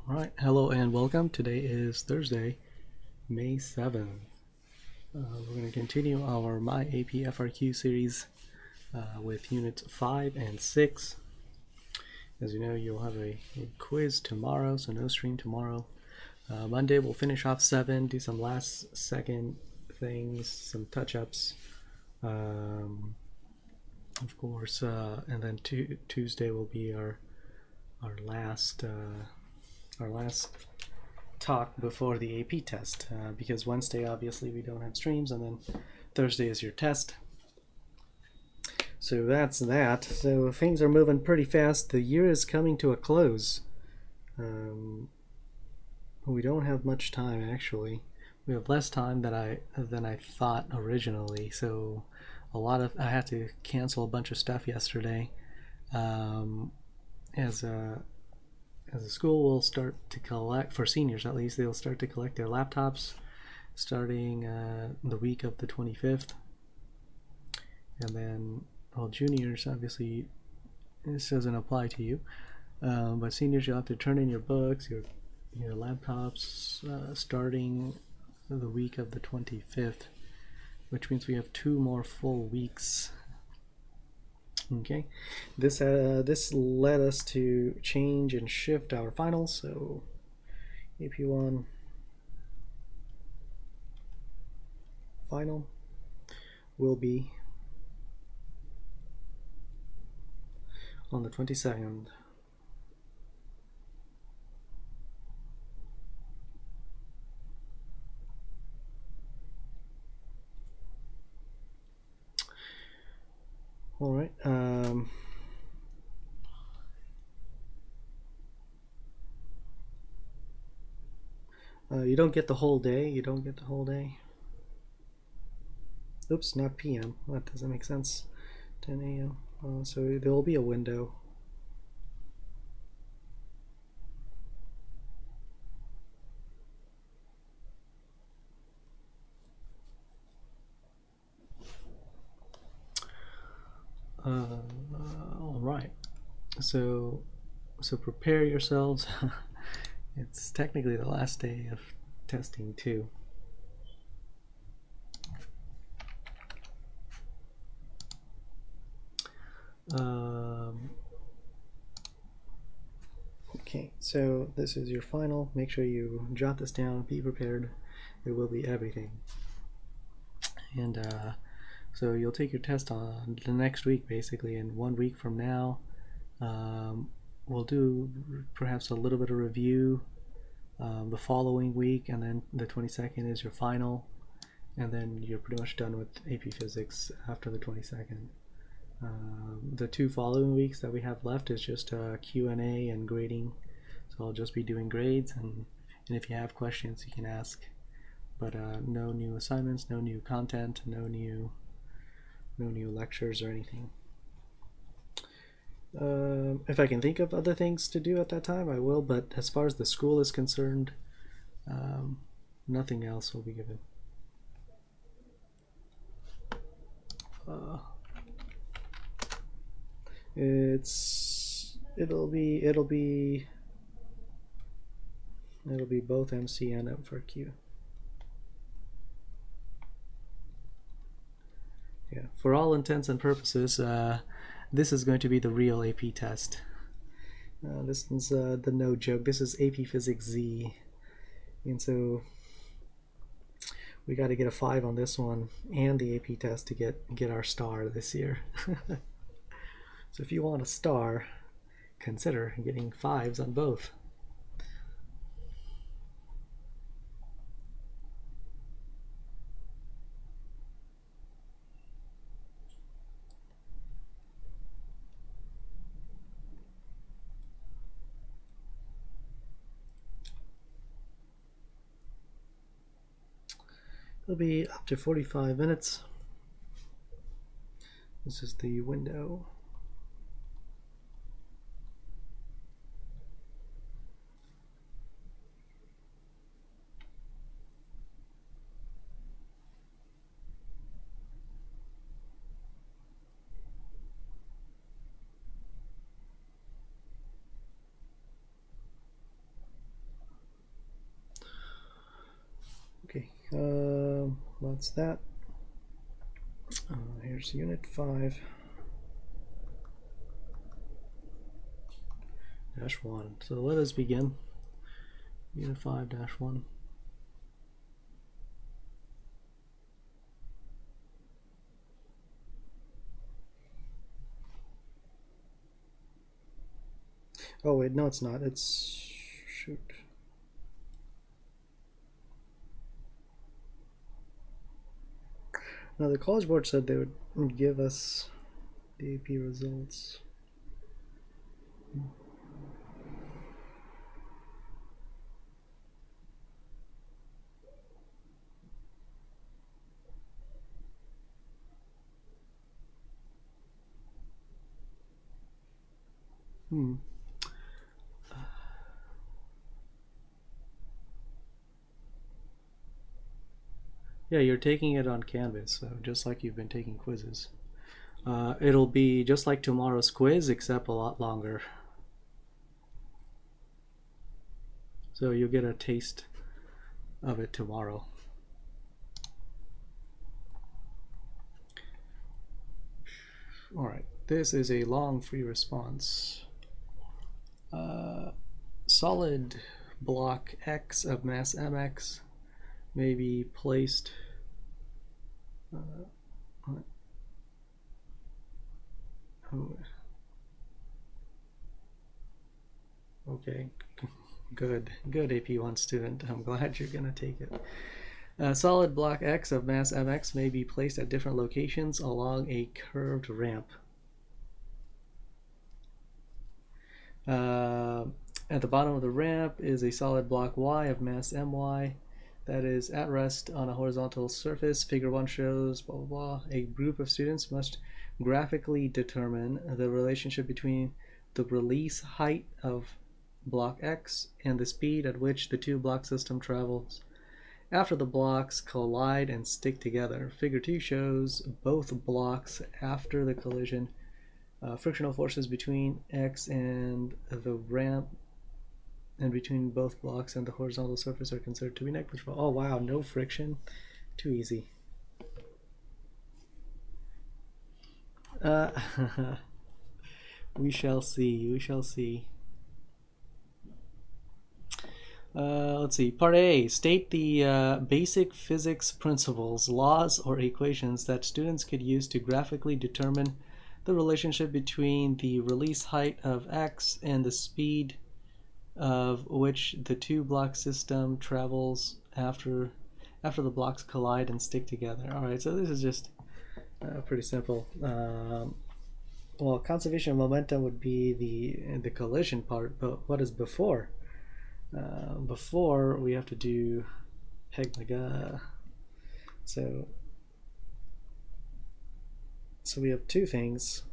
Alright, hello and welcome. Today is Thursday, May 7th. We're going to continue our MyAP FRQ series with units 5 and 6. As you know, you'll have a quiz tomorrow, so no stream tomorrow. Monday we'll finish off 7, do some last second things, some touch-ups, of course, and then Tuesday will be our last talk before the AP test, because Wednesday obviously we don't have streams, and then Thursday is your test. So that's that. So things are moving pretty fast. The year is coming to a close. We don't have much time actually. We have less time than I thought originally. So I had to cancel a bunch of stuff yesterday. As a school will start to collect, for seniors at least, they'll start to collect their laptops starting the week of the 25th. And then, well, juniors, obviously, this doesn't apply to you. But seniors, you'll have to turn in your books, your laptops starting the week of the 25th, which means we have 2 more full weeks. Okay, this led us to change and shift our finals. So AP1 final will be on the 22nd. All right. You don't get the whole day. You don't get the whole day. Oops, not PM. That doesn't make sense. 10 a.m. So there will be a window. All right. So prepare yourselves. It's technically the last day of testing too. Okay, so this is your final. Make sure you jot this down. Be prepared. It will be everything. And so you'll take your test on the next week, basically, and 1 week from now. We'll do perhaps a little bit of review the following week, and then the 22nd is your final, and then you're pretty much done with AP Physics after the 22nd. The 2 following weeks that we have left is just Q&A and grading, so I'll just be doing grades, and if you have questions you can ask, but no new assignments, no new content, no new lectures or anything. If I can think of other things to do at that time, I will, but as far as the school is concerned, nothing else will be given. It'll be both MC and FRQ. Yeah, for all intents and purposes, this is going to be the real AP test. This is the no joke. This is AP Physics Z, and so we got to get a 5 on this one and the AP test to get our star this year. So if you want a star, consider getting 5s on both. It'll be up to 45 minutes. This is the window. What's that? Here's unit 5-1. So let us begin. Unit 5-1. Oh wait, no it's not. It's... shoot. Now the College Board said they would give us the AP results. Yeah, you're taking it on Canvas, so just like you've been taking quizzes. It'll be just like tomorrow's quiz, except a lot longer. So you'll get a taste of it tomorrow. All right, this is a long free response. Solid block X of mass mx may be placed okay, good AP1 student. I'm glad you're gonna take it. Solid block X of mass mx may be placed at different locations along a curved ramp. At the bottom of the ramp is a solid block Y of mass my that is at rest on a horizontal surface. Figure 1 shows blah blah blah. A group of students must graphically determine the relationship between the release height of block X and the speed at which the two block system travels after the blocks collide and stick together. Figure 2 shows both blocks after the collision. Frictional forces between X and the ramp and between both blocks and the horizontal surface are considered to be negligible. Oh wow, no friction. Too easy. We shall see. We shall see. Let's see. Part A. State the basic physics principles, laws, or equations that students could use to graphically determine the relationship between the release height of X and the speed of which the two block system travels after the blocks collide and stick together. All right, so this is just pretty simple. Well, conservation of momentum would be the collision part, but what is before? Before we have to do peg-lega. So we have two things.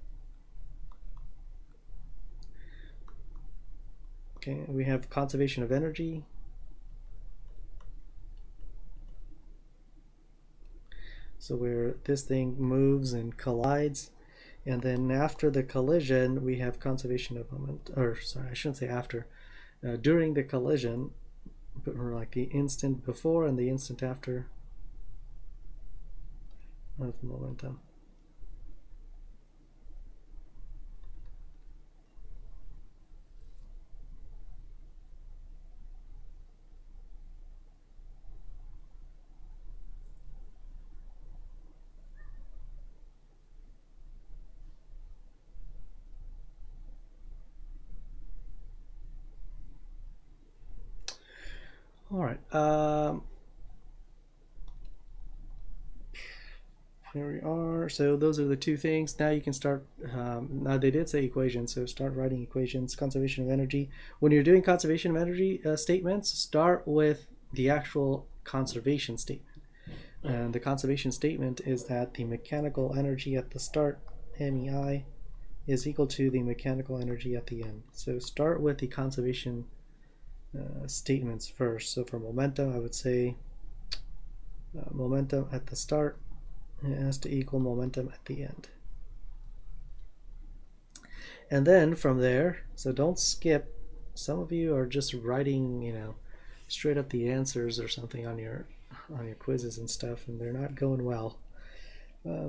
Okay, we have conservation of energy. So where this thing moves and collides, and then after the collision we have conservation of moment, or sorry, I shouldn't say after. During the collision, or like the instant before and the instant after of momentum. All right. Here we are. So those are the two things. Now you can start. Now they did say equations, so start writing equations. Conservation of energy. When you're doing conservation of energy statements, start with the actual conservation statement. And the conservation statement is that the mechanical energy at the start, MEI, is equal to the mechanical energy at the end. So start with the conservation statements first. So for momentum, I would say momentum at the start has to equal momentum at the end. And then from there, so don't skip. Some of you are just writing, straight up the answers or something on your your quizzes and stuff, and they're not going well.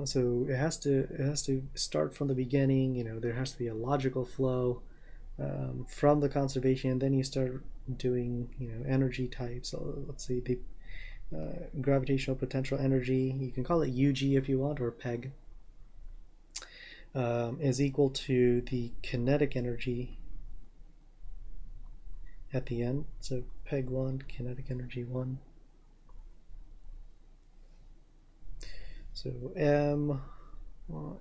So it has to start from the beginning. You know, there has to be a logical flow from the conservation. Then you start doing, you know, energy types. So let's see, the gravitational potential energy. You can call it UG if you want, or PEG. Is equal to the kinetic energy at the end. So PEG 1, kinetic energy 1. So M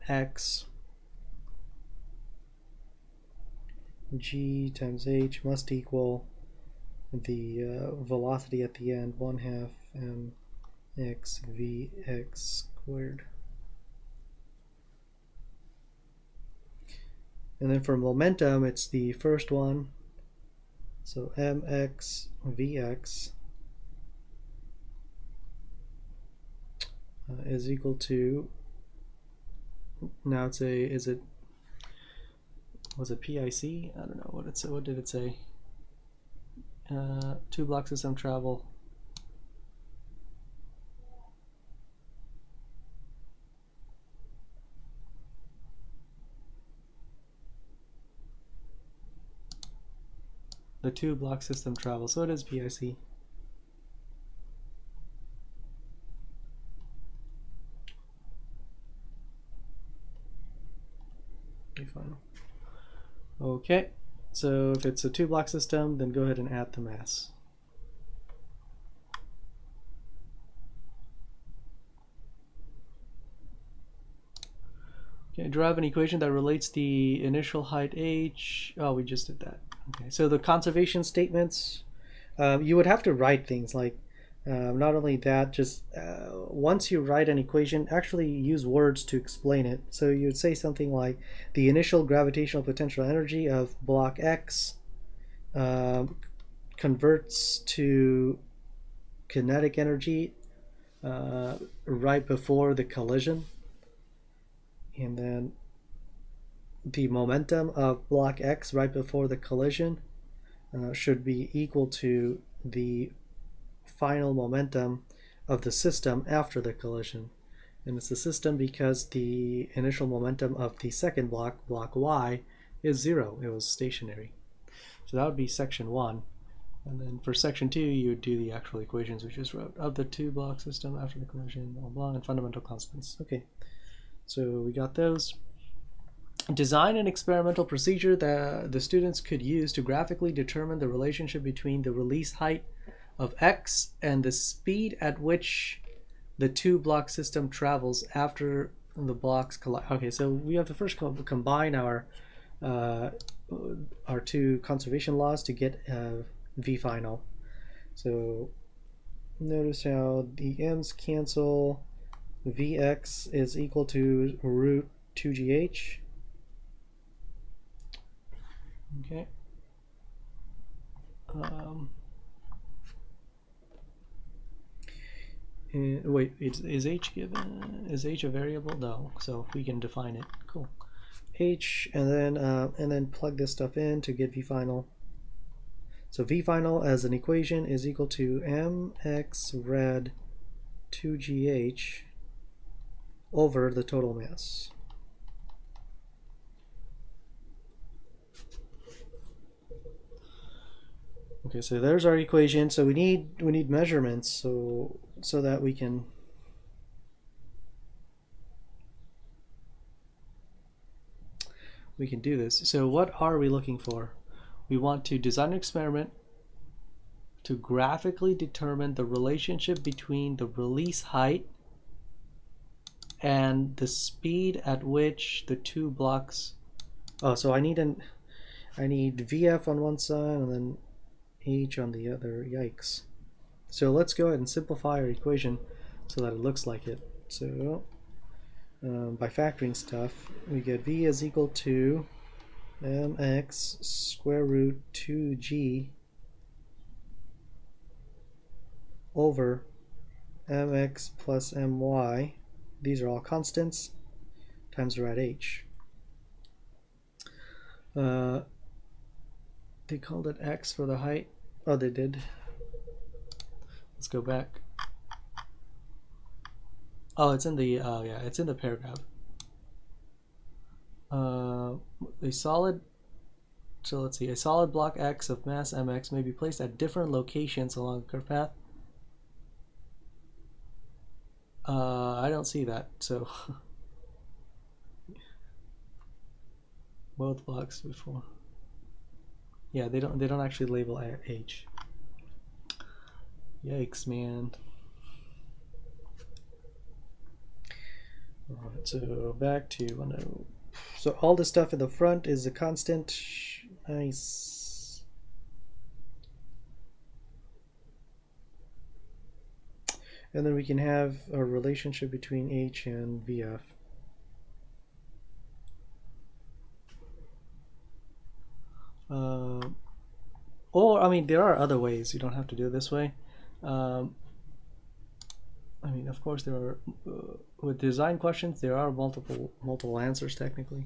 X G times H must equal the velocity at the end, 1/2 mx vx squared. And then for momentum, it's the first one. So mx vx is equal to, now it's a, was it PIC? I don't know what it's, what did it say? Two block system travel. The two block system travel, so it is PIC. Final. Okay, so if it's a two block system, then go ahead and add the mass. Okay, derive an equation that relates the initial height h. Oh, we just did that. Okay, so the conservation statements, you would have to write things like, not only that, just once you write an equation, actually use words to explain it. So you'd say something like the initial gravitational potential energy of block X converts to kinetic energy right before the collision, and then the momentum of block X right before the collision should be equal to the final momentum of the system after the collision. And it's the system because the initial momentum of the second block, block Y, is 0. It was stationary. So that would be section 1. And then for section 2, you would do the actual equations we just wrote of the two block system after the collision, blah, blah, and fundamental constants. Okay, so we got those. Design an experimental procedure that the students could use to graphically determine the relationship between the release height of X and the speed at which the two block system travels after the blocks collide. Okay, so we have to first combine our two conservation laws to get V final. So notice how the m's cancel. Vx is equal to root 2gh. Okay. Wait, is h given? Is h a variable? No, so we can define it. Cool. H, and then plug this stuff in to get V final. So V final as an equation is equal to mx rad 2gh over the total mass. Okay, so there's our equation. So we need measurements so that we can do this. So what are we looking for? We want to design an experiment to graphically determine the relationship between the release height and the speed at which the two blocks. Oh, so I need VF on one side and then H on the other. Yikes. So let's go ahead and simplify our equation so that it looks like it. So by factoring stuff, we get V is equal to mx square root 2g over mx plus my, these are all constants, times rad h. They called it x for the height. Oh, they did. Let's go back. Oh, it's in the yeah, it's in the paragraph. A solid. So let's see. A solid block X of mass mx may be placed at different locations along the curved path. I don't see that. So both blocks before. Yeah, they don't actually label H. Yikes, man. Alright, so back to so all the stuff in the front is a constant. Nice. And then we can have a relationship between H and VF. Or, I mean, there are other ways. You don't have to do it this way. I mean, of course, there are with design questions. There are multiple answers technically.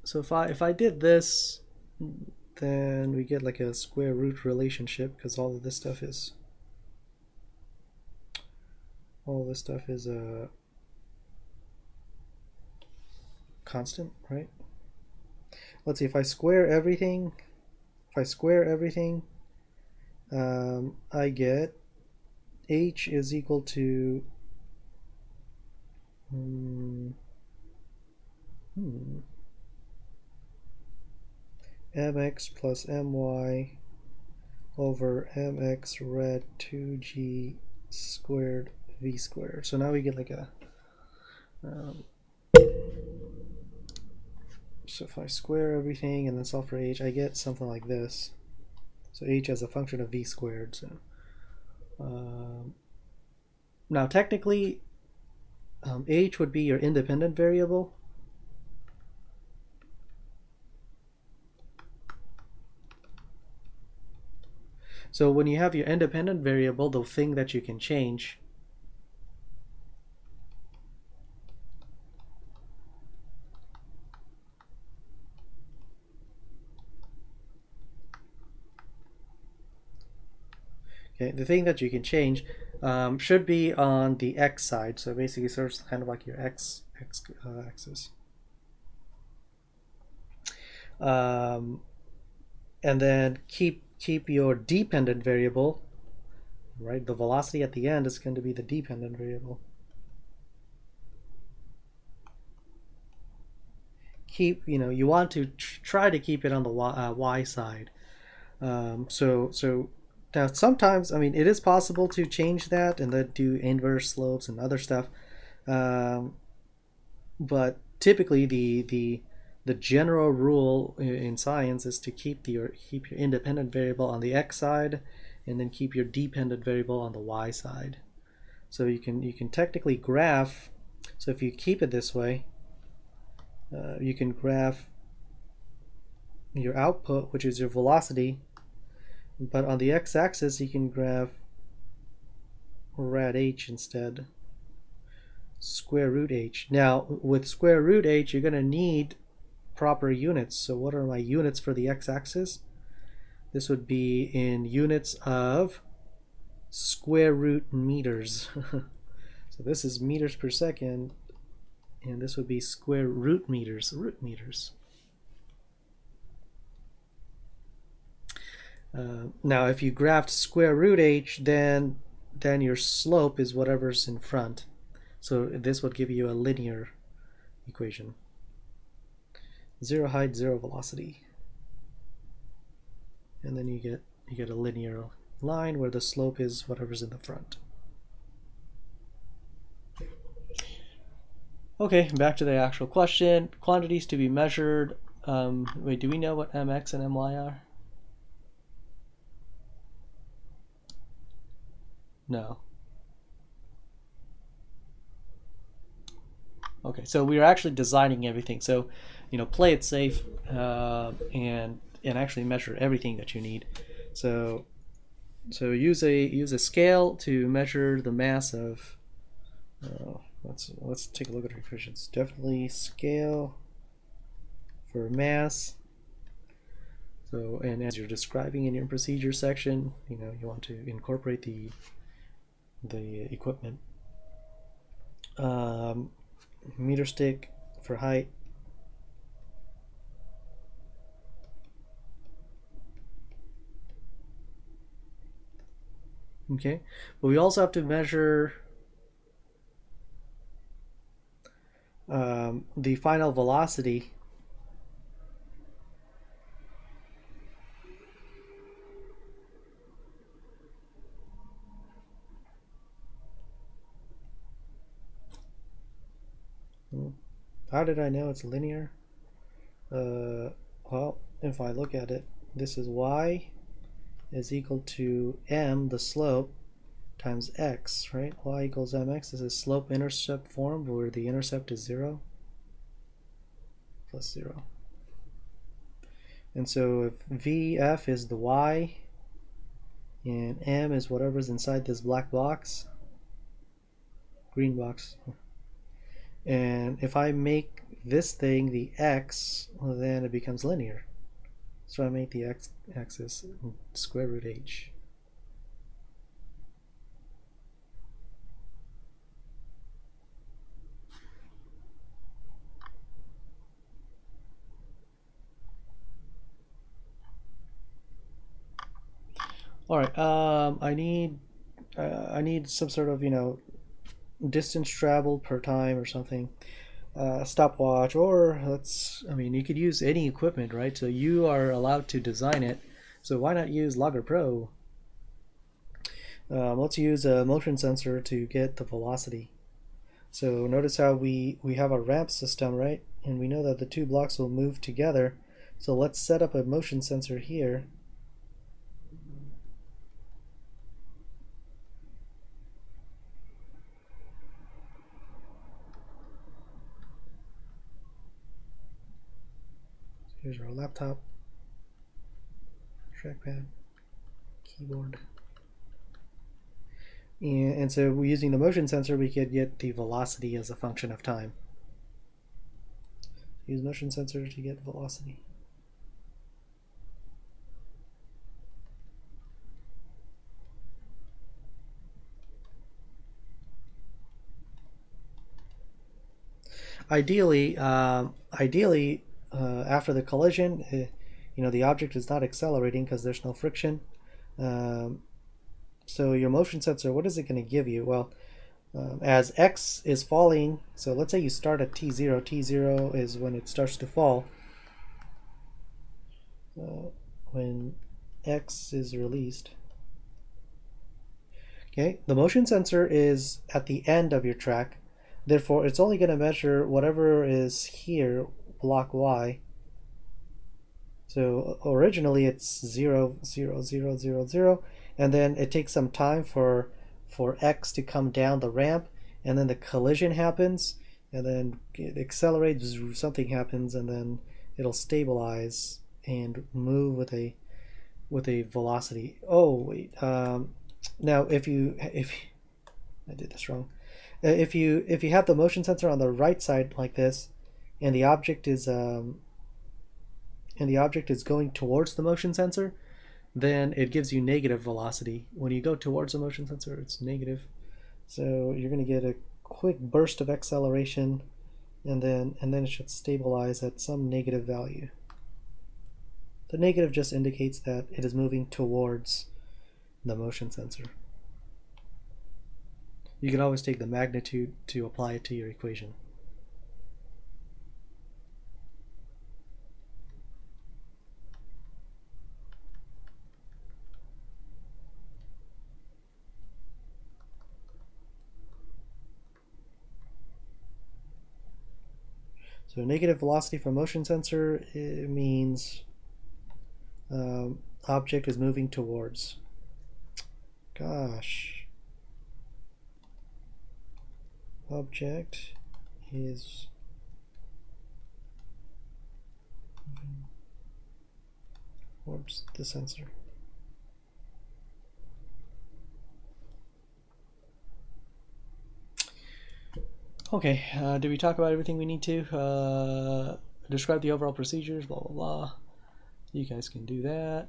So if I did this, then we get like a square root relationship because all of this stuff is a constant, right? Let's see, if I square everything, I get H is equal to mx plus my over mx red 2g squared v squared. So now we get like a so if I square everything and then solve for h, I get something like this. So h as a function of v squared. So now technically h would be your independent variable. So when you have your independent variable, the thing that you can change, okay, the thing that you can change should be on the x side. So basically serves kind of like your x axis. And then keep your dependent variable, right? The velocity at the end is going to be the dependent variable. Keep, you want to try to keep it on the y side. So now sometimes, I mean, it is possible to change that and then do inverse slopes and other stuff. But typically the general rule in science is to keep your independent variable on the x side and then keep your dependent variable on the y side. So you can technically graph. So if you keep it this way, you can graph your output, which is your velocity, but on the x-axis you can graph rad h instead, square root h. Now with square root h you're going to need proper units. So what are my units for the x-axis? This would be in units of square root meters. So this is meters per second, and this would be square root meters. Now if you graphed square root h, then your slope is whatever's in front. So this would give you a linear equation. Zero height, zero velocity. And then you get a linear line where the slope is whatever's in the front. Okay, back to the actual question. Quantities to be measured. Wait, do we know what mx and my are? No. Okay, so we are actually designing everything. So, play it safe and actually measure everything that you need. So use a scale to measure the mass of. Let's take a look at our equations. Definitely scale for mass. So, and as you're describing in your procedure section, you want to incorporate the the equipment. Meter stick for height. Okay, but we also have to measure the final velocity. How did I know it's linear? Well, if I look at it, this is y is equal to m, the slope, times x, right? Y equals mx. This is slope-intercept form where the intercept is 0 plus 0. And so if vf is the y and m is whatever's inside this black box, green box, and if I make this thing the x, well, then it becomes linear. So I make the x-axis square root h. All right. I need some sort of distance traveled per time or something. Stopwatch, or you could use any equipment, right? So you are allowed to design it. So why not use Logger Pro? Let's use a motion sensor to get the velocity. So notice how we have a ramp system, right? And we know that the two blocks will move together. So let's set up a motion sensor here. Here's our laptop, trackpad, keyboard. And so we're using the motion sensor, we could get the velocity as a function of time. Use motion sensor to get velocity. Ideally, after the collision, the object is not accelerating because there's no friction. So your motion sensor, what is it going to give you? Well, as x is falling, so let's say you start at t0. T0 is when it starts to fall. When x is released. Okay, the motion sensor is at the end of your track. Therefore, it's only going to measure whatever is here, block y. So originally it's 0, 0, 0, 0, 0, and then it takes some time for x to come down the ramp, and then the collision happens, and then it accelerates, something happens, and then it'll stabilize and move with a velocity. Oh wait, now if I did this wrong. If you have the motion sensor on the right side like this, and the object is going towards the motion sensor, then it gives you negative velocity. When you go towards the motion sensor, it's negative. So you're going to get a quick burst of acceleration, and then it should stabilize at some negative value. The negative just indicates that it is moving towards the motion sensor. You can always take the magnitude to apply it to your equation. So negative velocity for motion sensor, it means object is moving towards. Gosh. Object is moving towards the sensor. Okay, did we talk about everything we need to? Describe the overall procedures, blah, blah, blah. You guys can do that.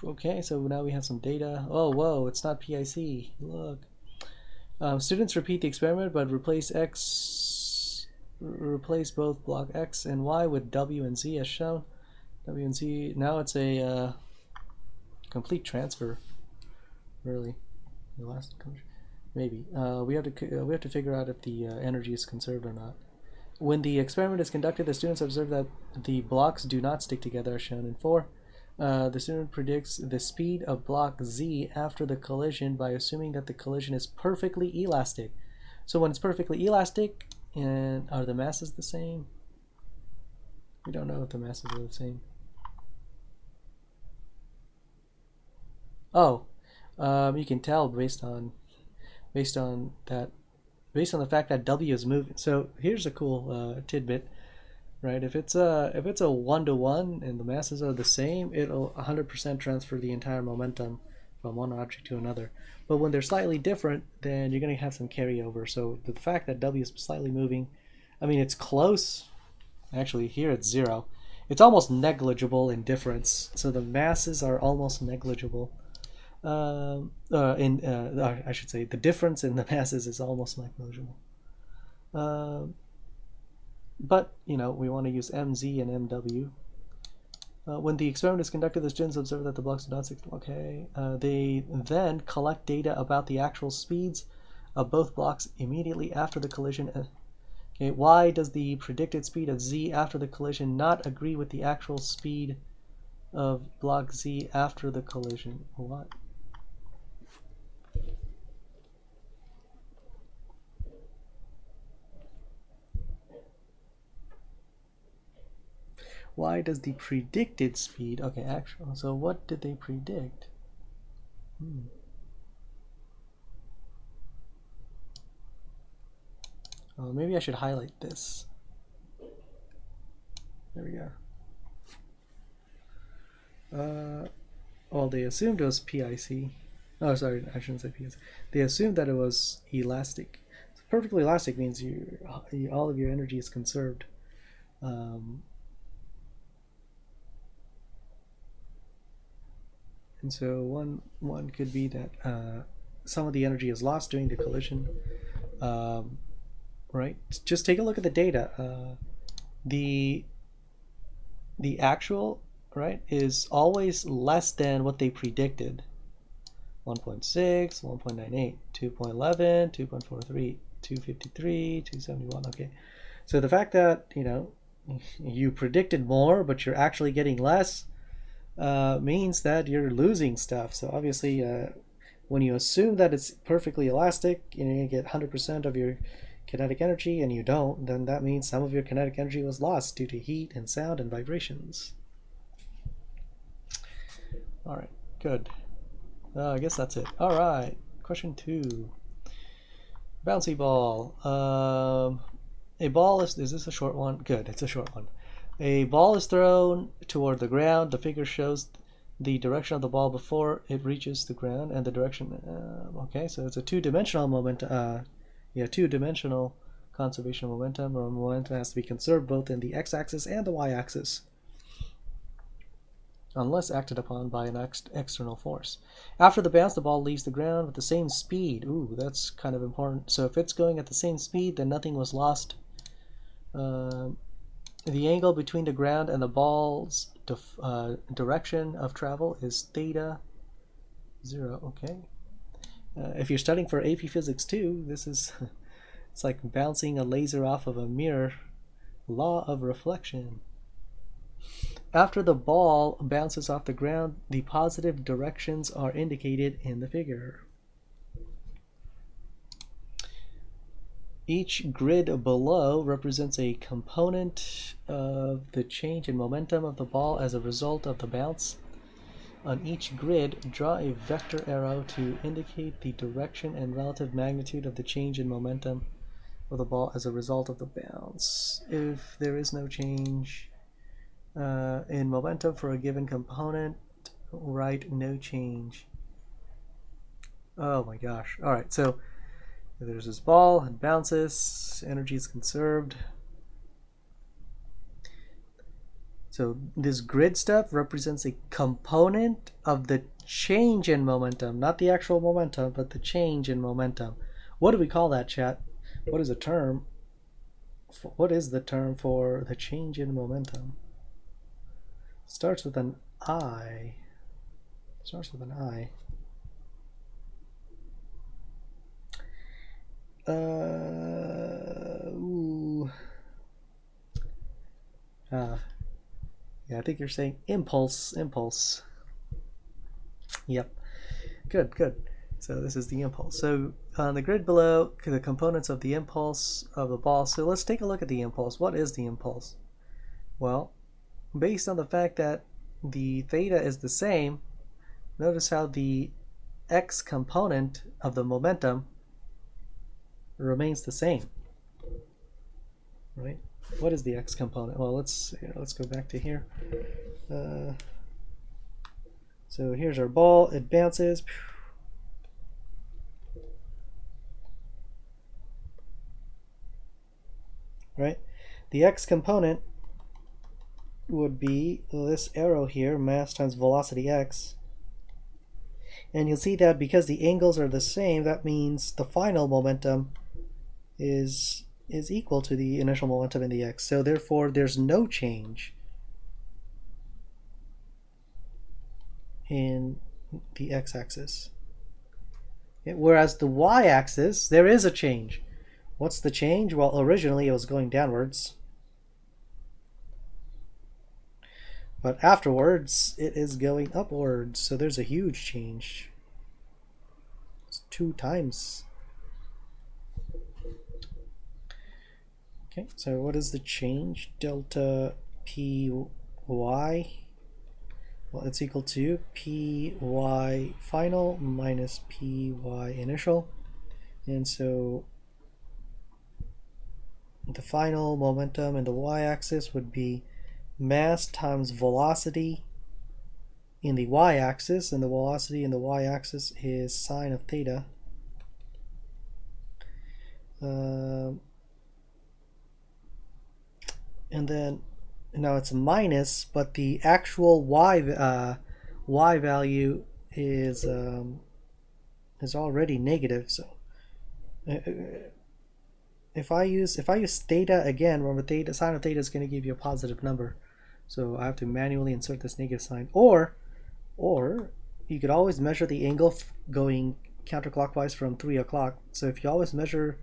Okay, so now we have some data. Oh, whoa, it's not PIC. Look. Students repeat the experiment but replace both block X and Y with W and Z as shown. W and Z, now it's a complete transfer, really. The last maybe. We have to figure out if the energy is conserved or not. When the experiment is conducted, the students observe that the blocks do not stick together as shown in 4. The student predicts the speed of block Z after the collision by assuming that the collision is perfectly elastic. So when it's perfectly elastic, and are the masses the same? We don't know if the masses are the same. Oh, you can tell based on the fact that W is moving. So here's a cool tidbit. Right, if it's a 1-to-1 and the masses are the same, it'll 100% transfer the entire momentum from one object to another. But when they're slightly different, then you're going to have some carryover. So the fact that W is slightly moving, I mean, it's close. Actually, here it's 0. It's almost negligible in difference. So the masses are almost negligible. I should say the difference in the masses is almost negligible. But, we want to use MZ and MW. When the experiment is conducted, the students observe that the blocks do not stick. Okay. They then collect data about the actual speeds of both blocks immediately after the collision. Okay. Why does the predicted speed of Z after the collision not agree with the actual speed of block Z after the collision? What? Why does the predicted speed, okay, actual, so what did they predict? Oh, maybe I should highlight this. There we go. Well, they assumed it was PIC. Oh, sorry, I shouldn't say PIC. They assumed that it was elastic. So perfectly elastic means all of your energy is conserved. And so one could be that some of the energy is lost during the collision. Right? Just take a look at the data. The actual, right, is always less than what they predicted. 1.6, 1.98, 2.11, 2.43, 253, 271. Okay. So the fact that, you predicted more, but you're actually getting less, means that you're losing stuff. So obviously, when you assume that it's perfectly elastic, you get 100% of your kinetic energy, and you don't, then that means some of your kinetic energy was lost due to heat and sound and vibrations. All right, good. I guess that's it. All right, question 2. Bouncy ball. A ball is this a short one? Good, it's a short one. A ball is thrown toward the ground. The figure shows the direction of the ball before it reaches the ground and the direction. Okay, so it's a two-dimensional moment. Two-dimensional conservation of momentum, or momentum has to be conserved both in the x-axis and the y-axis, unless acted upon by an external force. After the bounce, the ball leaves the ground with the same speed. Ooh, that's kind of important. So if it's going at the same speed, then nothing was lost. The angle between the ground and the ball's direction of travel is theta 0. Okay. If you're studying for AP Physics 2, this is it's like bouncing a laser off of a mirror. Law of reflection. After the ball bounces off the ground, the positive directions are indicated in the figure. Each grid below represents a component of the change in momentum of the ball as a result of the bounce. On each grid, draw a vector arrow to indicate the direction and relative magnitude of the change in momentum of the ball as a result of the bounce. If there is no change in momentum for a given component, write no change. Oh my gosh. All right, so there's this ball, it bounces, energy is conserved. So this grid stuff represents a component of the change in momentum, not the actual momentum, but the change in momentum. What do we call that, chat? What is a term? What is the term for the change in momentum? Starts with an I. Starts with an I. Yeah, I think you're saying impulse. Impulse. Yep. Good, good. So this is the impulse. So on the grid below, the components of the impulse of the ball. So let's take a look at the impulse. What is the impulse? Well, based on the fact that the theta is the same, notice how the x component of the momentum remains the same, right? What is the x component? Well, let's go back to here. So here's our ball. It bounces. Right? The x component would be this arrow here, mass times velocity x. And you'll see that because the angles are the same, that means the final momentum is equal to the initial momentum in the x. So therefore, there's no change in the x-axis. Whereas the y-axis, there is a change. What's the change? Well, originally it was going downwards. But afterwards, it is going upwards. So there's a huge change. It's 2 times. Okay, so what is the change? Delta Py. Well, it's equal to Py final minus Py initial. And so the final momentum in the y-axis would be mass times velocity in the y-axis, and the velocity in the y-axis is sine of theta. And then now it's minus, but the actual y value is already negative. So if I use theta again, remember theta, sine of theta is going to give you a positive number. So I have to manually insert this negative sign. Or you could always measure the angle going counterclockwise from 3 o'clock. So if you always measure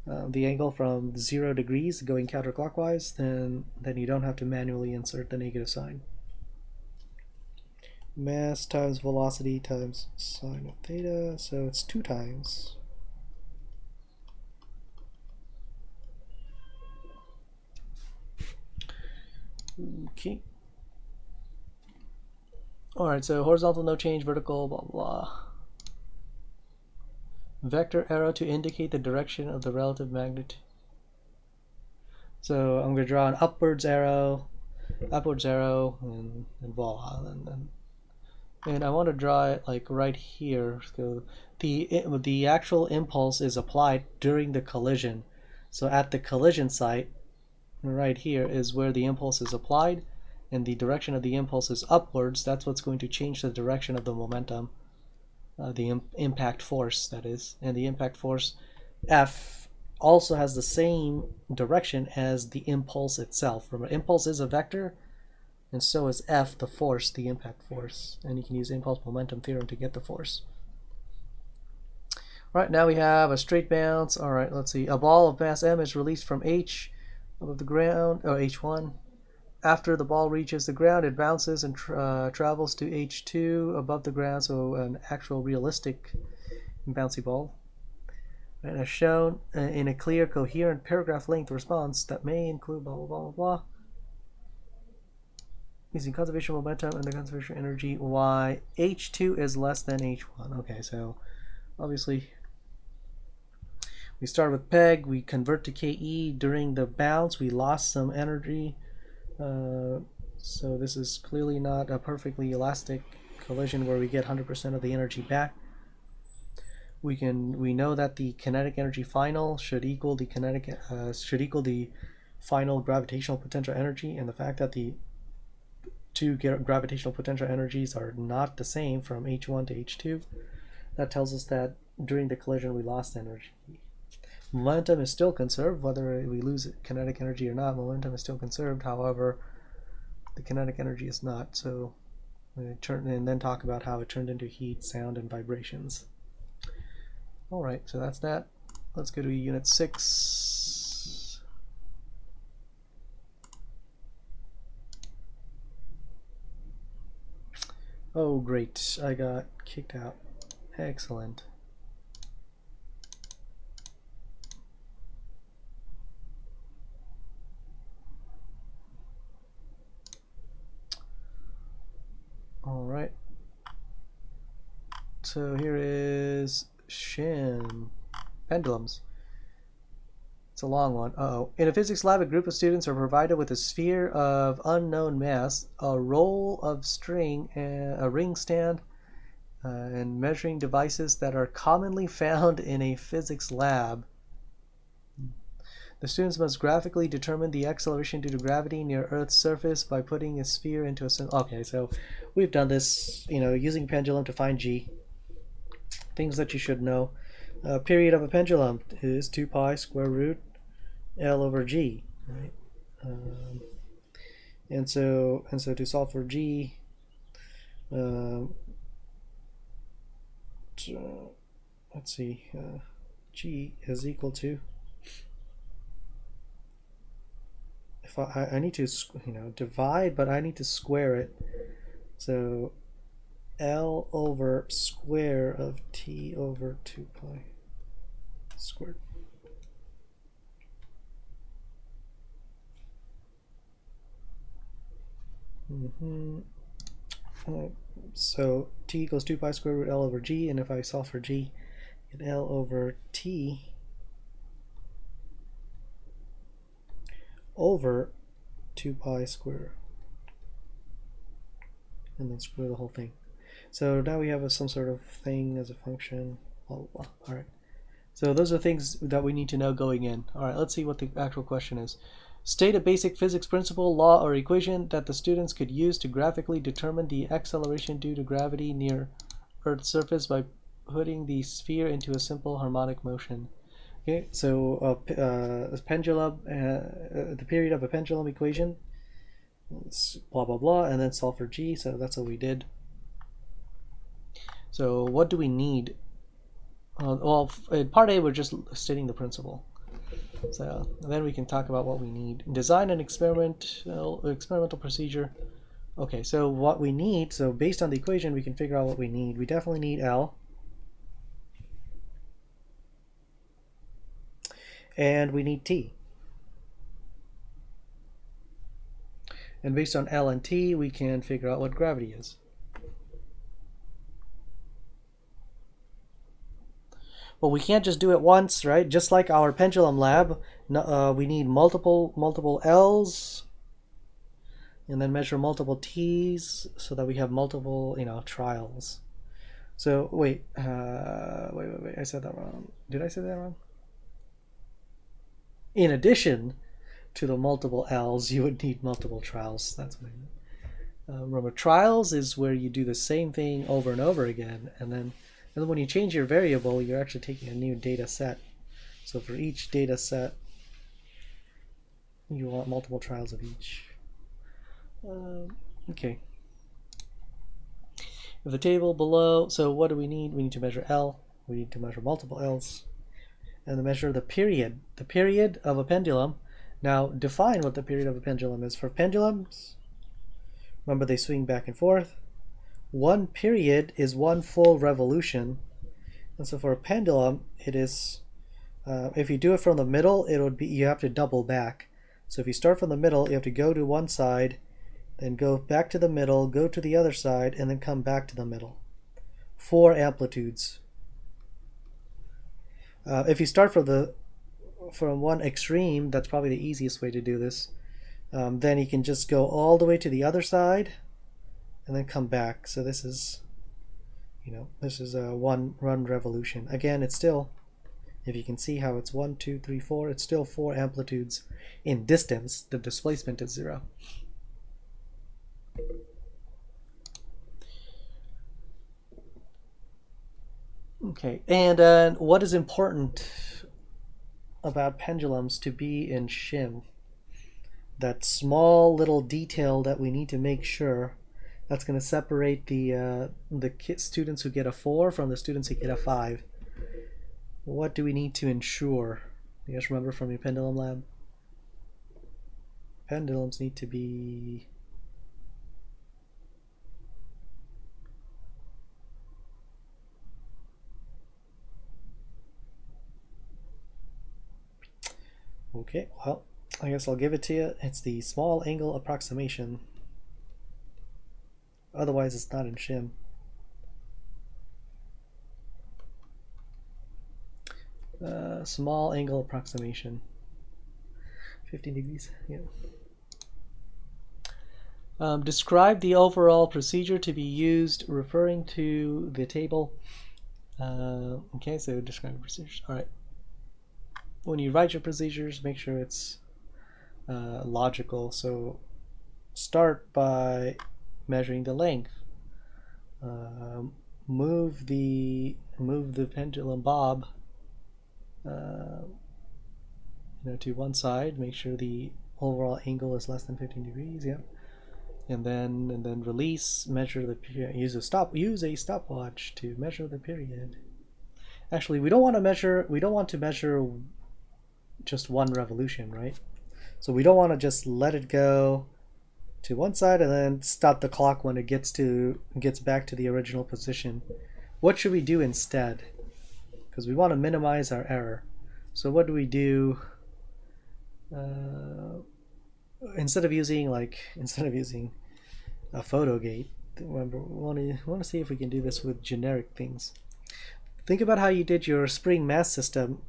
the angle from 0 degrees going counterclockwise, then you don't have to manually insert the negative sign. Mass times velocity times sine of theta, so it's 2 times. Okay. Alright, so horizontal no change, vertical blah blah. Vector arrow to indicate the direction of the relative magnitude. So I'm going to draw an upwards arrow, and voila. And I want to draw it like right here. So the actual impulse is applied during the collision. So at the collision site, right here is where the impulse is applied, and the direction of the impulse is upwards. That's what's going to change the direction of the momentum, the impact force, that is. And the impact force F also has the same direction as the impulse itself. Remember, impulse is a vector, and so is F, the force, the impact force. And you can use impulse momentum theorem to get the force. Right, now we have a straight bounce. All right, let's see. A ball of mass m is released from H above the ground, or H1. After the ball reaches the ground, it bounces and travels to H2 above the ground, so an actual realistic bouncy ball. And as shown in a clear, coherent paragraph length response that may include blah, blah, blah, blah, blah. Using conservation momentum and the conservation energy y, H2 is less than H1. Okay, so obviously we start with peg, we convert to KE. During the bounce, we lost some energy. So this is clearly not a perfectly elastic collision where we get 100% of the energy back. We know that the kinetic energy final should equal the final gravitational potential energy, and the fact that the two gravitational potential energies are not the same from H1 to H2, that tells us that during the collision we lost energy. Momentum is still conserved, whether we lose kinetic energy or not. Momentum is still conserved, however, the kinetic energy is not. So we turn and then talk about how it turned into heat, sound, and vibrations. All right, so that's that. Let's go to Unit 6. Oh, great. I got kicked out. Excellent. All right. So here is Shin. Pendulums. It's a long one. Uh-oh. In a physics lab, a group of students are provided with a sphere of unknown mass, a roll of string, a ring stand, and measuring devices that are commonly found in a physics lab. The students must graphically determine the acceleration due to gravity near Earth's surface by putting a sphere into a... Okay, so we've done this, using pendulum to find G. Things that you should know. Period of a pendulum is 2 pi square root L over G, right? And so to solve for G, let's see, G is equal to, if I need to divide, but I need to square it, so L over square of T over 2 pi squared. So T equals 2 pi square root L over G, and if I solve for G, I get L over T over 2 pi square, and then square the whole thing. So now we have some sort of thing as a function, blah, blah, blah. All right. So those are things that we need to know going in. All right, let's see what the actual question is. State a basic physics principle, law, or equation that the students could use to graphically determine the acceleration due to gravity near Earth's surface by putting the sphere into a simple harmonic motion. Okay, so pendulum, the period of a pendulum equation, blah, blah, blah, and then solve for G, so that's what we did. So what do we need? Well, in part A, we're just stating the principle. So then we can talk about what we need. Design an experimental procedure. Okay, so what we need, so based on the equation, we can figure out what we need. We definitely need L. And we need T. And based on L and T, we can figure out what gravity is. Well, we can't just do it once, right? Just like our pendulum lab, we need multiple L's, and then measure multiple T's so that we have multiple, trials. So wait, I said that wrong. Did I say that wrong? In addition to the multiple L's, you would need multiple trials. That's what I meant. Remember, trials is where you do the same thing over and over again, and then when you change your variable, you're actually taking a new data set. So for each data set, you want multiple trials of each. Okay. The table below, so what do we need? We need to measure L. We need to measure multiple L's. And to measure the period of a pendulum. Now define what the period of a pendulum is. For pendulums, remember they swing back and forth. One period is one full revolution, and so for a pendulum, it is, if you do it from the middle, it would be, you have to double back. So if you start from the middle, you have to go to one side, then go back to the middle, go to the other side, and then come back to the middle. 4 amplitudes. If you start from one extreme, that's probably the easiest way to do this. Then you can just go all the way to the other side, and then come back. So this is, this is a one revolution. Again, it's still, if you can see how it's 1, 2, 3, 4, it's still 4 amplitudes in distance. The displacement is 0. Okay, and what is important about pendulums to be in shim? That small little detail that we need to make sure that's going to separate the students who get a 4 from the students who get a 5. What do we need to ensure? You guys remember from your pendulum lab? Pendulums need to be okay. Well, I guess I'll give it to you. It's the small angle approximation. Otherwise, it's not in shim. Small angle approximation. 15 degrees. Yeah. Describe the overall procedure to be used, referring to the table. Okay, so describe procedures. All right. When you write your procedures, make sure it's logical. So start by measuring the length. Move the pendulum bob to one side. Make sure the overall angle is less than 15 degrees. Yeah. And then release. Measure the period. Use a stopwatch to measure the period. Actually, we don't want to measure just one revolution, right? So we don't want to just let it go to one side and then stop the clock when it gets back to the original position. What should we do instead? Because we want to minimize our error. So what do we do? Instead of using a photo gate, remember, we want to see if we can do this with generic things. Think about how you did your spring mass system.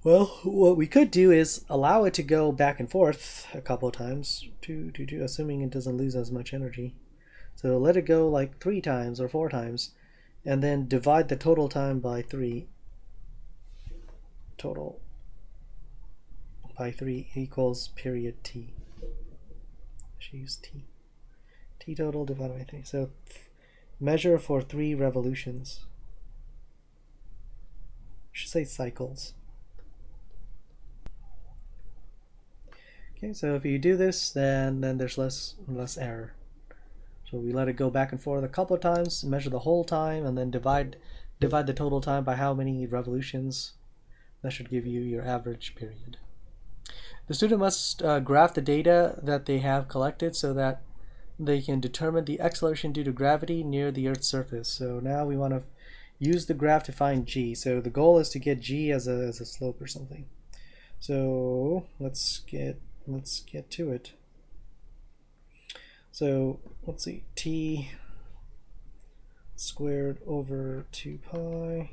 Well, what we could do is allow it to go back and forth a couple of times, assuming it doesn't lose as much energy. So let it go like 3 times or 4 times, and then divide the total time by 3. Total by 3 equals period t. Should use t. T total divided by 3. So measure for 3 revolutions. I should say cycles. Okay, so if you do this, then there's less error. So we let it go back and forth a couple of times, measure the whole time, and then divide the total time by how many revolutions. That should give you your average period. The student must graph the data that they have collected so that they can determine the acceleration due to gravity near the Earth's surface. So now we want to use the graph to find g. So the goal is to get g as a slope or something. So let's get to it. So let's see, t squared over 2 pi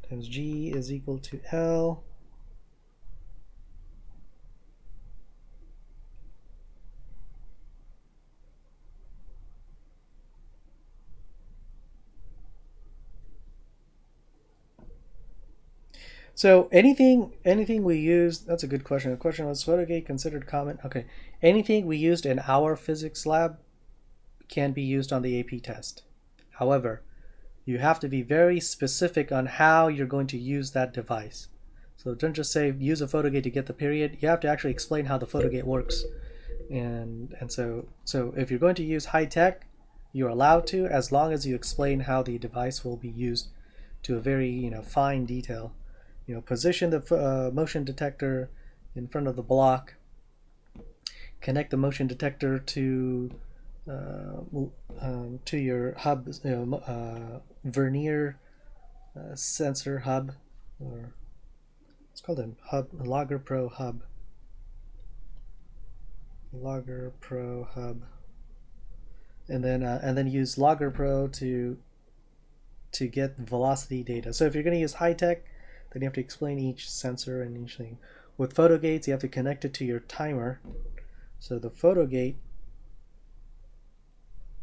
times g is equal to L. So anything we use, that's a good question. The question was, Photogate considered common? Okay, anything we used in our physics lab can be used on the AP test. However, you have to be very specific on how you're going to use that device. So don't just say use a photogate to get the period. You have to actually explain how the photogate works. And so if you're going to use high tech, you're allowed to, as long as you explain how the device will be used to a very fine detail. Position the motion detector in front of the block. Connect the motion detector to your hub, vernier sensor hub, or it's called a hub, Logger Pro hub. Logger Pro hub, and then use Logger Pro to get velocity data. So if you're going to use high tech, then you have to explain each sensor and each thing. With photogates, you have to connect it to your timer. So the photogate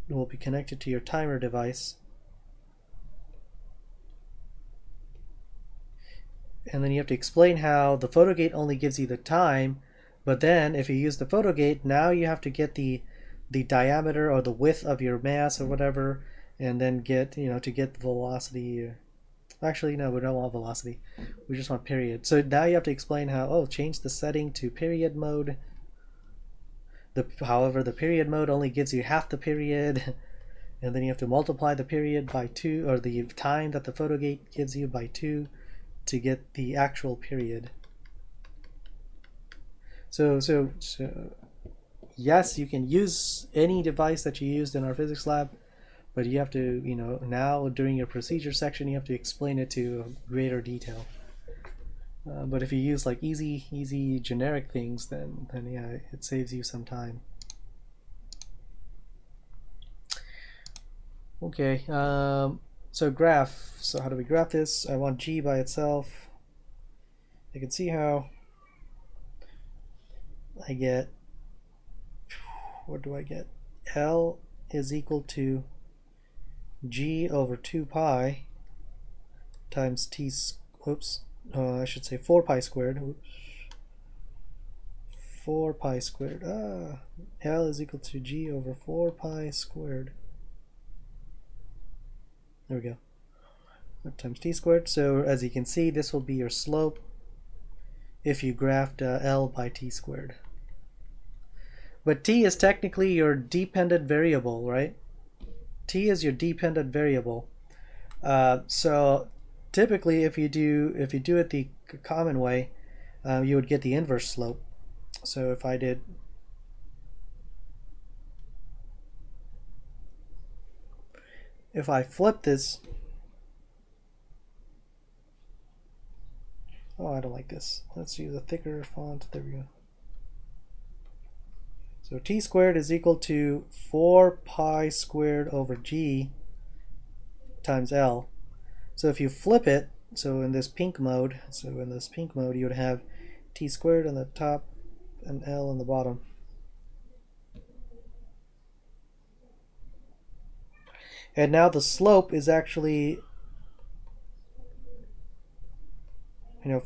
will be connected to your timer device. And then you have to explain how the photogate only gives you the time, But then if you use the photo gate, now you have to get the diameter or the width of your mass or whatever, and then get, to get the velocity. Actually, no, we don't want velocity. We just want period. So now you have to explain how, change the setting to period mode. However, the period mode only gives you half the period, and then you have to multiply the period by 2, or the time that the photo gate gives you by 2 to get the actual period. So yes, you can use any device that you used in our physics lab, but you have to, now during your procedure section, you have to explain it to greater detail. But if you use like easy generic things, then yeah, it saves you some time. Okay, so graph. So how do we graph this? I want G by itself. You can see how I get, what do I get? L is equal to G over 2 pi times T, I should say 4 pi squared. 4 pi squared. L is equal to G over 4 pi squared. There we go. Times T squared. So as you can see, this will be your slope if you graphed L by T squared. But T is technically your dependent variable, right? T is your dependent variable. So typically, if you do it the common way, you would get the inverse slope. So if I flip this, I don't like this. Let's use a thicker font. There we go. So T squared is equal to 4 pi squared over G times L. So if you flip it, so in this pink mode, you would have T squared on the top and L on the bottom. And now the slope is actually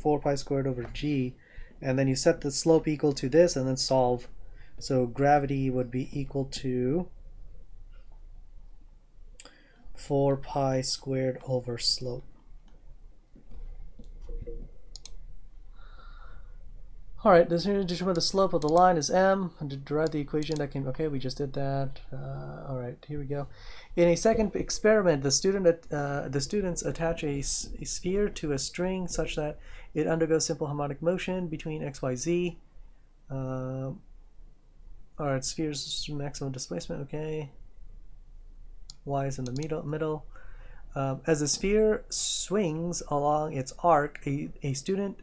4 pi squared over G, and then you set the slope equal to this and then solve. So gravity would be equal to 4 pi squared over slope. All right, this here to determine the slope of the line is m, and to derive the equation that can, we just did that. All right, here we go. In a second experiment, the students attach a sphere to a string such that it undergoes simple harmonic motion between x, y, z. All right, sphere's maximum displacement, okay. Y is in the middle. As the sphere swings along its arc, a student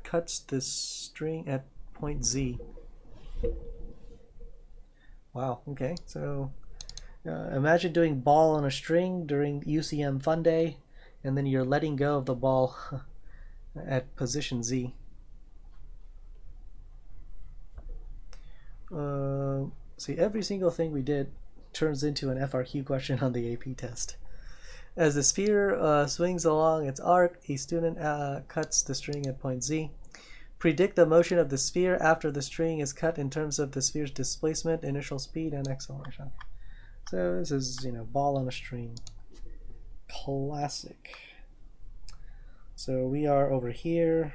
cuts the string at point Z. Wow, okay, so imagine doing ball on a string during UCM Fun Day, and then you're letting go of the ball at position Z. See, every single thing we did turns into an FRQ question on the AP test. As the sphere swings along its arc, a student cuts the string at point Z. Predict the motion of the sphere after the string is cut in terms of the sphere's displacement, initial speed, and acceleration. So this is, ball on a string. Classic. So we are over here.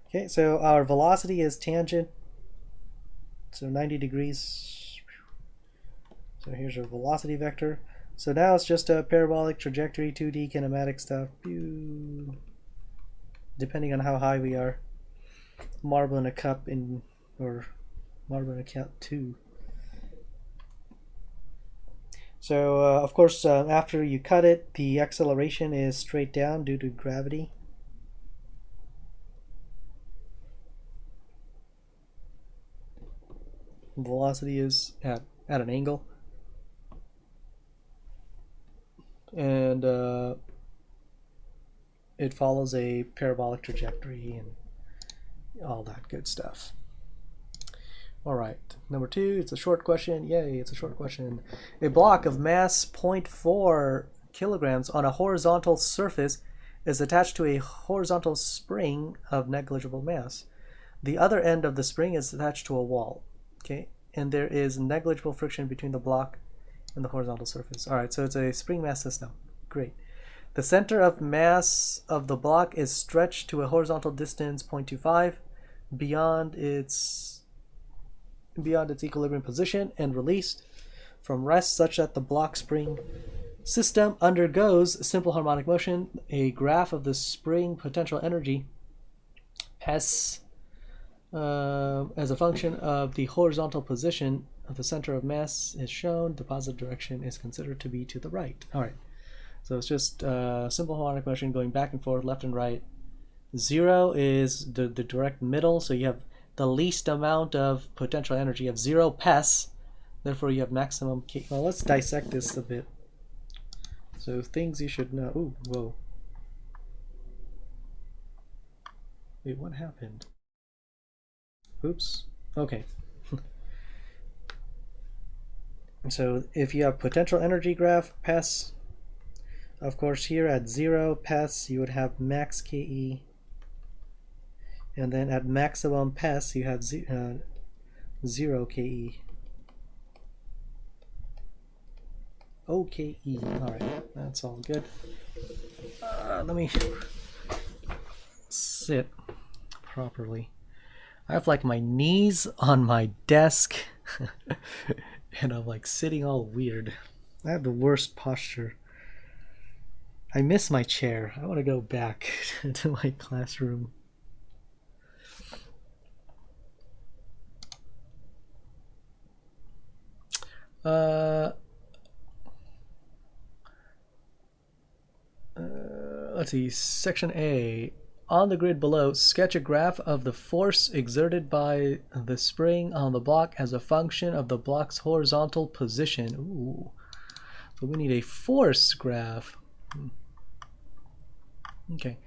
Okay, so our velocity is tangent, so 90 degrees. So here's our velocity vector. So now it's just a parabolic trajectory, 2D kinematic stuff. Depending on how high we are. Marble in a cup or marble in a cup 2. So of course, after you cut it, the acceleration is straight down due to gravity. Velocity is at an angle. And it follows a parabolic trajectory and all that good stuff. All right, number 2, it's a short question. Yay, it's a short question. A block of mass 0.4 kilograms on a horizontal surface is attached to a horizontal spring of negligible mass. The other end of the spring is attached to a wall, okay? And there is negligible friction between the block and the horizontal surface. All right, so it's a spring mass system. Great. The center of mass of the block is stretched to a horizontal distance 0.25 beyond its equilibrium position and released from rest such that the block spring system undergoes simple harmonic motion. A graph of the spring potential energy S as a function of the horizontal position of the center of mass is shown. The positive direction is considered to be to the right. All right, so it's just simple harmonic motion going back and forth, left and right. 0 is the direct middle, so you have the least amount of potential energy. You have 0 PES, therefore you have maximum K. Well, let's dissect this a bit. So things you should know. Ooh, whoa. Wait, what happened? Oops. Okay. So if you have potential energy graph, PES, of course here at 0 PES you would have max KE, and then at maximum PES you have 0 KE. OKE. Alright, that's all good. Let me sit properly. I have like my knees on my desk and I'm like sitting all weird. I have the worst posture. I miss my chair. I want to go back to my classroom. Let's see, section A. On the grid below, sketch a graph of the force exerted by the spring on the block as a function of the block's horizontal position. Ooh. So we need a force graph. Okay.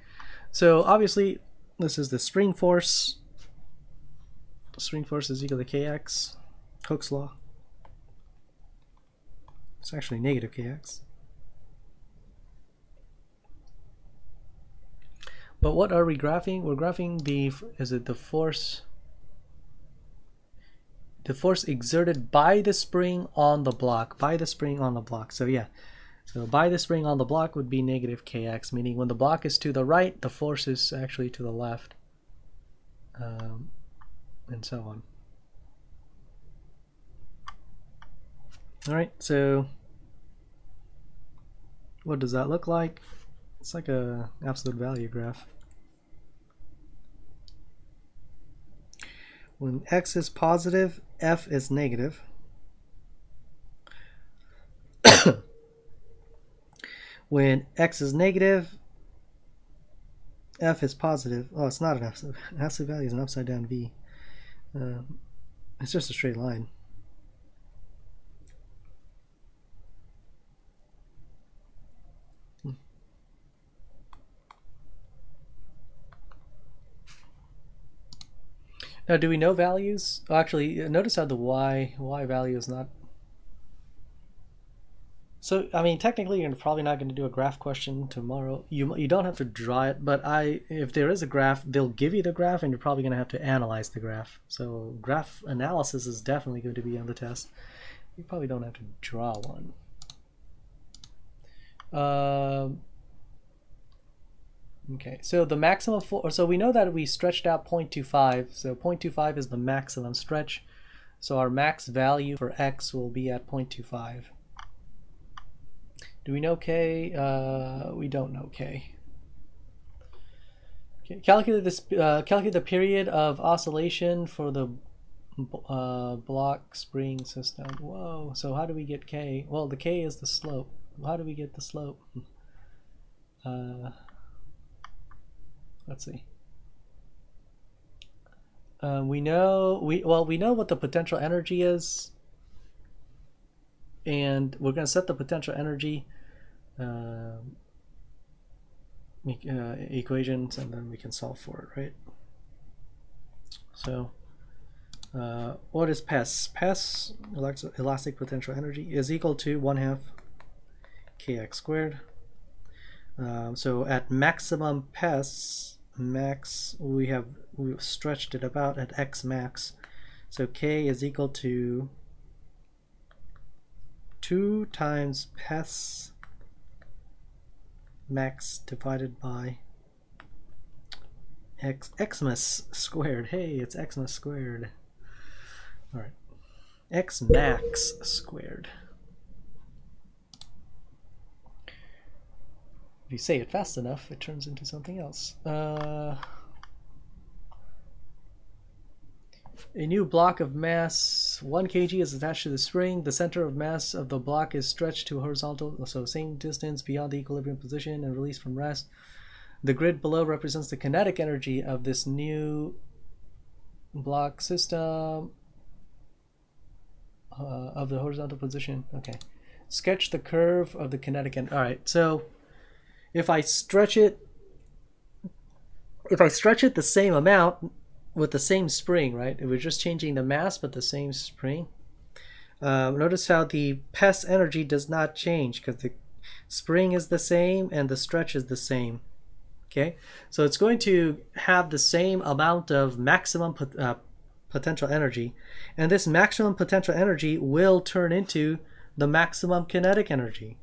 So obviously, this is the spring force. The spring force is equal to kx. Hooke's law. It's actually negative kx. But what are we graphing? We're graphing the force exerted by the spring on the block. By the spring on the block. So yeah. So by the spring on the block would be negative kx, meaning when the block is to the right, the force is actually to the left. And so on. Alright, so what does that look like? It's like a absolute value graph. When x is positive, f is negative. When x is negative, f is positive. Oh, it's not an absolute. Absolute value is an upside down v. It's just a straight line. Now, do we know values? Oh, actually, notice how the y value is not. So, I mean, technically, you're probably not going to do a graph question tomorrow. You don't have to draw it, but if there is a graph, they'll give you the graph, and you're probably going to have to analyze the graph. So, graph analysis is definitely going to be on the test. You probably don't have to draw one. Okay, so the maximum so we know that we stretched out 0.25, so 0.25 is the maximum stretch. So our max value for x will be at 0.25. Do we know k? We don't know k. Okay, calculate the period of oscillation for the block spring system. Whoa, so how do we get k? Well, the k is the slope. How do we get the slope? Let's see. We know what the potential energy is, and we're going to set the potential energy equations, and then we can solve for it, right? So what is PES? PES, elastic potential energy, is equal to 1/2 kx squared. So at maximum PES, we've stretched it about at x max. So k is equal to 2 times PES max divided by xmas squared. Hey, it's xmas squared. All right, x max squared. If you say it fast enough, it turns into something else. A new block of mass 1 kg is attached to the spring. The center of mass of the block is stretched to horizontal, so same distance beyond the equilibrium position and released from rest. The grid below represents the kinetic energy of this new block system of the horizontal position. Okay. Sketch the curve of the kinetic energy. All right, so if I stretch it the same amount with the same spring, right? We're just changing the mass, but the same spring. Notice how the PES energy does not change because the spring is the same and the stretch is the same. Okay, so it's going to have the same amount of maximum potential energy, and this maximum potential energy will turn into the maximum kinetic energy.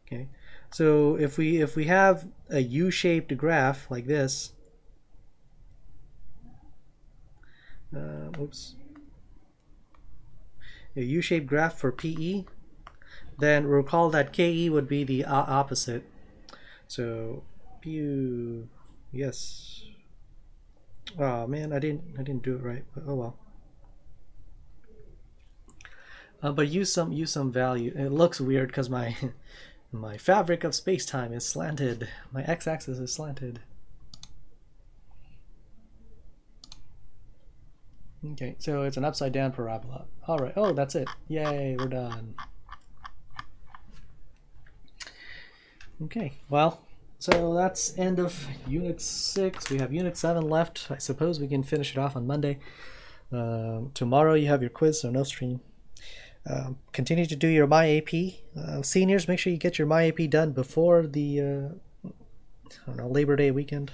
Okay, so if we have a U-shaped graph like this, a U-shaped graph for PE, then recall that KE would be the opposite. So PU, yes. Oh man, I didn't do it right, but oh well. But use some value. It looks weird because my my fabric of space-time is slanted. My x-axis is slanted. Okay, so it's an upside down parabola. All right. Oh, that's it. Yay, we're done. Okay, well, so that's end of Unit 6. We have Unit 7 left. I suppose we can finish it off on Monday. Tomorrow you have your quiz, so no stream. Continue to do your MyAP. Seniors, make sure you get your MyAP done before the I don't know, Labor Day weekend.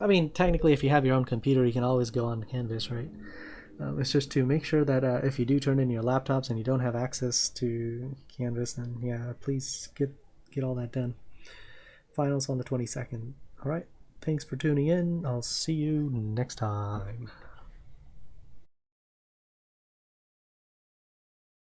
I mean, technically, if you have your own computer, you can always go on Canvas, right? It's just to make sure that if you do turn in your laptops and you don't have access to Canvas, then yeah, please get all that done. Finals on the 22nd. All right. Thanks for tuning in. I'll see you next time.